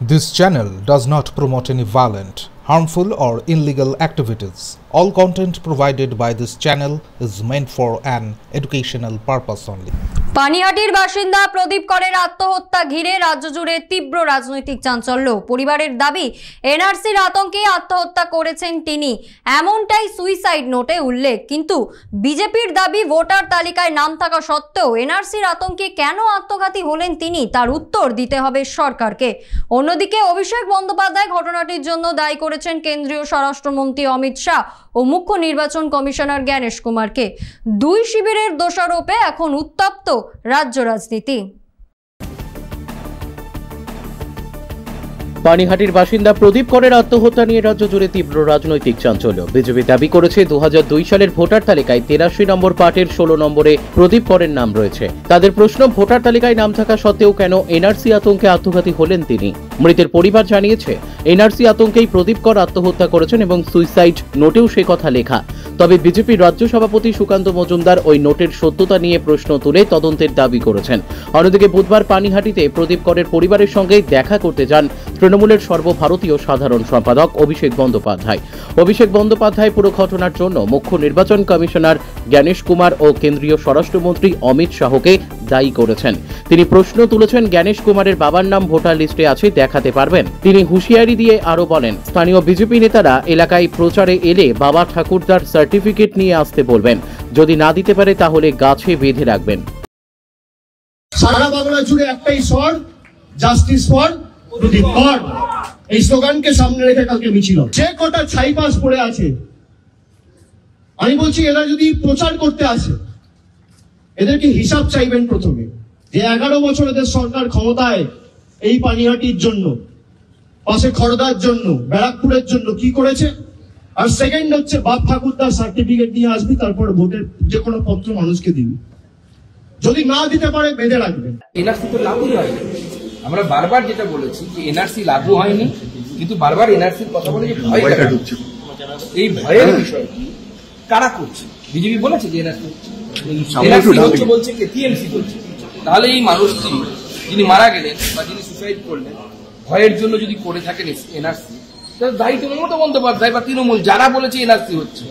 This channel does not promote any violent, harmful or illegal activities. All content provided by this channel is meant for an educational purpose only. পানিহাটির বাসিন্দা প্রদীপ করের আত্মহত্যা ঘিরে রাজ্য জুড়ে তীব্র রাজনৈতিক চাঞ্চল্য। পরিবারের দাবি, এনআরসির আতঙ্কে আত্মহত্যা করেছেন তিনি, এমনটাই সুইসাইড নোটে উল্লেখ। কিন্তু বিজেপির দাবি, ভোটার তালিকায় নাম থাকা সত্ত্বেও এনআরসির আতঙ্কে কেন আত্মঘাতী হলেন তিনি, তার উত্তর দিতে হবে সরকারকে। অন্যদিকে অভিষেক বন্দ্যোপাধ্যায় ঘটনাটির জন্য দায়ী করেছেন কেন্দ্রীয় স্বরাষ্ট্রমন্ত্রী অমিত শাহ ও মুখ্য নির্বাচন কমিশনার জ্ঞানেশ কুমারকে। দুই শিবিরের দোষারোপে এখন উত্তপ্ত রাজ্য রাজনীতি। পানিহাটির বাসিন্দা প্রদীপ করের আত্মহত্যা নিয়ে রাজ্য জুড়ে তীব্র রাজনৈতিক চাঞ্চল্য। বিজেপি দাবি করেছে 2002 সালের ভোটার তালিকায় 83 নম্বর পার্টের 16 নম্বরে প্রদীপ করের নাম রয়েছে। তাদের প্রশ্ন, ভোটার তালিকায় নাম থাকা সত্ত্বেও কেন এনআরসি আতঙ্কে আত্মঘাতী হলেন তিনি। মৃতের পরিবার জানিয়েছে, এনআরসি আতঙ্কেই প্রদীপ কর আত্মহত্যা করেছেন এবং সুইসাইড নোটেও সে কথা লেখা। তবে বিজেপির রাজ্য সভাপতি সুকান্ত মজুমদার ওই নোটের সত্যতা নিয়ে প্রশ্ন তুলে তদন্তের দাবি করেছেন। অন্যদিকে বুধবার পানিহাটিতে প্রদীপ করের পরিবারের সঙ্গে দেখা করতে যান তৃণমূলের সর্বভারতীয় সাধারণ সম্পাদক অভিষেক বন্দ্যোপাধ্যায়। অভিষেক বন্দ্যোপাধ্যায় পুরো ঘটনার জন্য মুখ্য নির্বাচন কমিশনার জ্ঞানেশ কুমার ও কেন্দ্রীয় স্বরাষ্ট্রমন্ত্রী অমিত শাহকে দায়ী করেছেন। তিনি প্রশ্ন তুলেছেন, জ্ঞানেশ কুমারের বাবার নাম ভোটার লিস্টে আছে, দেখাতে পারবেন? তিনি হুঁশিয়ারি দিয়ে আরো বলেন, স্থানীয় বিজেপি নেতারা এলাকায় প্রচারে এলে বাবা ঠাকুরদার সার্টিফিকেট নিয়ে আসতে বলবেন, যদি না দিতে পারে তাহলে গাছে বেঁধে রাখবেন। সারা বাংলা জুড়ে একটাই স্বর, জাস্টিস ফর প্রদীপ কর। এই স্লোগানকে সামনে রেখে কালকে মিছিল। যে কটা ছাই পাস পড়ে আছে, আমি বলছি এরা যদি প্রচার করতে আসে, এদেরকে হিসাব চাইবেন প্রথমে, যে 11 বছর এদের সরকার ক্ষমতায় এই পানিহাটির জন্য, পাশে খড়দার জন্য, ব্যারাকপুরের জন্য কি করেছে। আর সেকেন্ড হচ্ছে, বাপ ঠাকুরদার সার্টিফিকেট নিয়ে আসবি, তারপর ভোটের যে কোনো পত্র মানুষকে দিবি, যদি না দিতে পারে বেঁধে রাখবেন। এনআরসি তো লাগুই হয়নি। আমরা বারবার যেটা বলেছি যে এনআরসি লাগু হয়নি, কিন্তু বারবার এনআরসির কথা বলে যে ভয়টা ঢুকছে, এই ভয়ের বিষয় কারা করছে? বিজেপি বলেছে যে এনআরসি বলছে, কে? টিএমসি বলছে। তাহলে এই মানুষটি যিনি মারা গেলেন বা যিনি সুসাইড করলেন, ভয়ের জন্য যদি করে থাকেন এনআরসি, তাহলে দায়িত্ব মমতা বন্দ্যোপাধ্যায় বা তৃণমূল যারা বলেছে এনআরসি হচ্ছে,